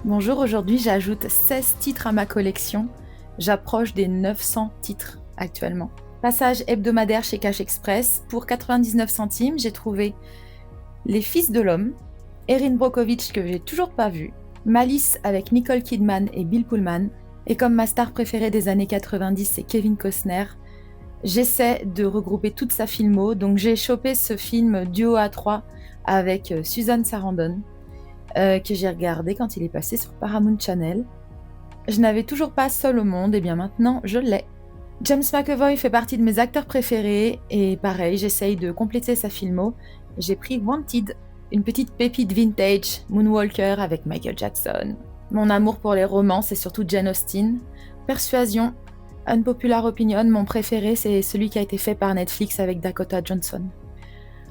Bonjour, aujourd'hui j'ajoute 16 titres à ma collection. J'approche des 900 titres actuellement. Passage hebdomadaire chez Cash Express. Pour 99 centimes, j'ai trouvé Les Fils de l'Homme, Erin Brockovich que j'ai toujours pas vu, Malice avec Nicole Kidman et Bill Pullman, et comme ma star préférée des années 90 c'est Kevin Costner, j'essaie de regrouper toute sa filmo, donc j'ai chopé ce film duo à 3 avec Susan Sarandon, que j'ai regardé quand il est passé sur Paramount Channel. Je n'avais toujours pas Seul au monde, et bien maintenant je l'ai. James McAvoy fait partie de mes acteurs préférés, et pareil, j'essaye de compléter sa filmo. J'ai pris Wanted, une petite pépite vintage, Moonwalker avec Michael Jackson. Mon amour pour les romances et surtout Jane Austen. Persuasion, Unpopular Opinion, mon préféré c'est celui qui a été fait par Netflix avec Dakota Johnson.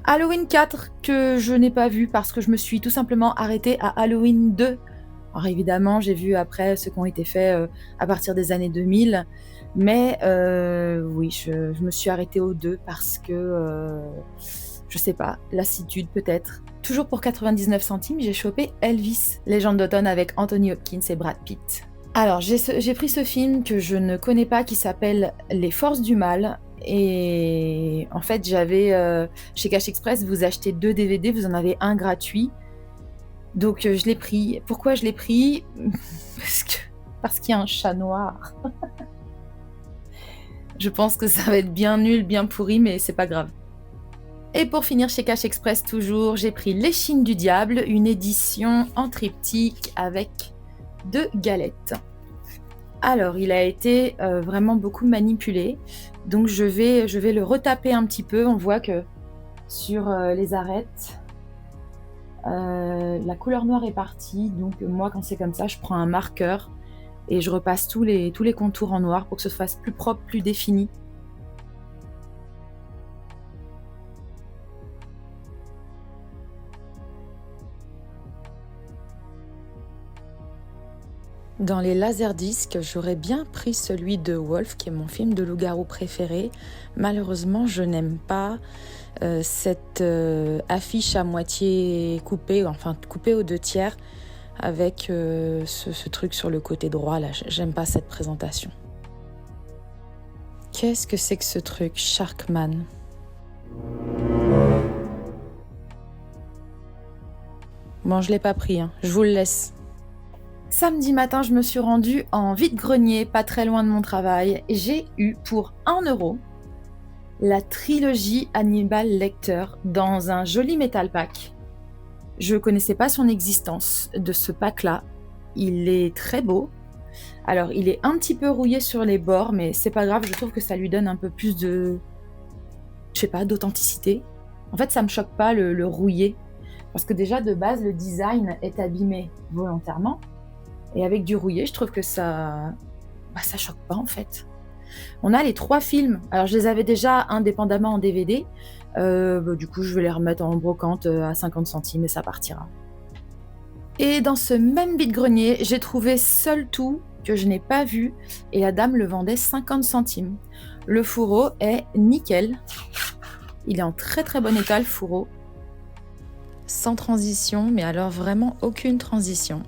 Halloween 4 que je n'ai pas vu parce que je me suis tout simplement arrêtée à Halloween 2. Alors évidemment, j'ai vu après ceux qui ont été faits à partir des années 2000, mais oui, je me suis arrêtée au 2 parce que, je sais pas, lassitude peut-être. Toujours pour 99 centimes, j'ai chopé Elvis, Légende d'automne avec Anthony Hopkins et Brad Pitt. Alors, j'ai pris ce film que je ne connais pas qui s'appelle Les Forces du Mal. Et en fait, chez Cash Express, vous achetez 2 DVD, vous en avez un gratuit. Donc je l'ai pris. Pourquoi je l'ai pris? Parce qu'il y a un chat noir. Je pense que ça va être bien nul, bien pourri, mais c'est pas grave. Et pour finir chez Cash Express toujours, j'ai pris L'Échine du Diable, une édition en triptyque avec 2 galettes. Alors, il a été vraiment beaucoup manipulé, donc je vais le retaper un petit peu. On voit que sur les arêtes, la couleur noire est partie, donc moi quand c'est comme ça, je prends un marqueur et je repasse tous les contours en noir pour que ce se fasse plus propre, plus défini. Dans les laserdiscs, j'aurais bien pris celui de Wolf, qui est mon film de loup-garou préféré. Malheureusement, je n'aime pas cette affiche à moitié coupée, enfin coupée aux 2/3, avec ce truc sur le côté droit, là. J'aime pas cette présentation. Qu'est-ce que c'est que ce truc, Sharkman? Bon, je l'ai pas pris, hein. Je vous le laisse. Samedi matin, je me suis rendue en vide-grenier, pas très loin de mon travail. J'ai eu pour 1 euro la trilogie Hannibal Lecter dans un joli metal pack. Je connaissais pas son existence de ce pack-là. Il est très beau. Alors, il est un petit peu rouillé sur les bords, mais c'est pas grave, je trouve que ça lui donne un peu plus de, je sais pas, d'authenticité. En fait, ça me choque pas le rouillé, parce que déjà de base, le design est abîmé volontairement. Et avec du rouillé, je trouve que ça choque pas en fait. On a les 3 films. Alors je les avais déjà indépendamment en DVD. Du coup, je vais les remettre en brocante à 50 centimes et ça partira. Et dans ce même vide-grenier, j'ai trouvé Seul Tout que je n'ai pas vu et la dame le vendait 50 centimes. Le fourreau est nickel. Il est en très très bon état le fourreau. Sans transition, mais alors vraiment aucune transition.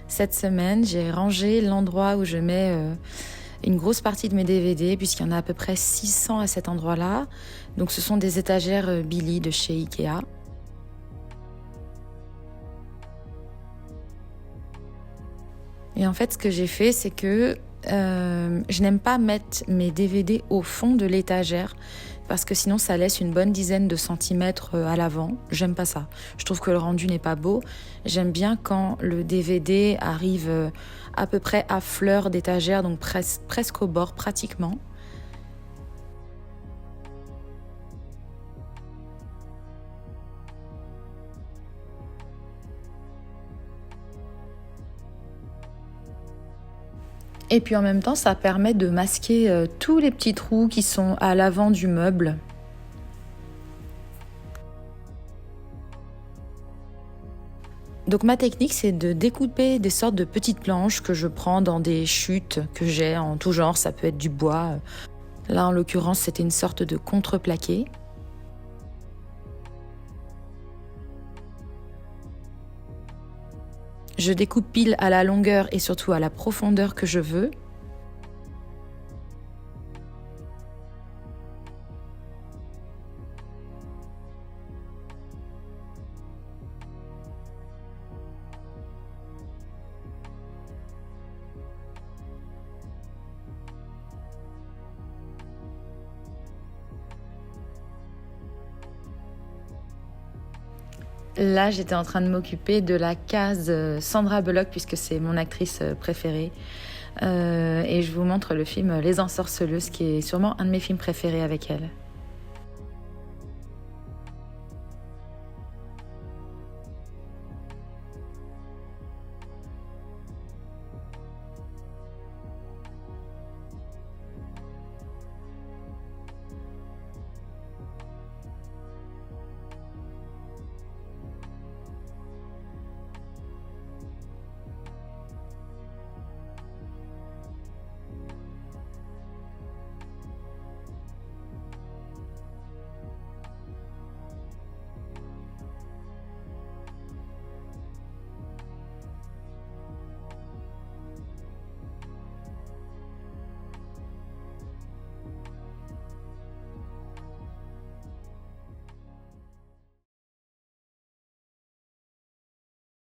Cette semaine, j'ai rangé l'endroit où je mets une grosse partie de mes DVD, puisqu'il y en a à peu près 600 à cet endroit-là. Donc ce sont des étagères Billy de chez Ikea. Et en fait, ce que j'ai fait, c'est que je n'aime pas mettre mes DVD au fond de l'étagère, parce que sinon ça laisse une bonne dizaine de centimètres à l'avant. J'aime pas ça. Je trouve que le rendu n'est pas beau. J'aime bien quand le DVD arrive à peu près à fleur d'étagère, donc presque au bord pratiquement. Et puis en même temps, ça permet de masquer tous les petits trous qui sont à l'avant du meuble. Donc ma technique, c'est de découper des sortes de petites planches que je prends dans des chutes que j'ai en tout genre. Ça peut être du bois. Là, en l'occurrence, c'était une sorte de contreplaqué. Je découpe pile à la longueur et surtout à la profondeur que je veux. Là, j'étais en train de m'occuper de la case Sandra Bullock, puisque c'est mon actrice préférée. Et je vous montre le film Les Ensorceleuses, qui est sûrement un de mes films préférés avec elle.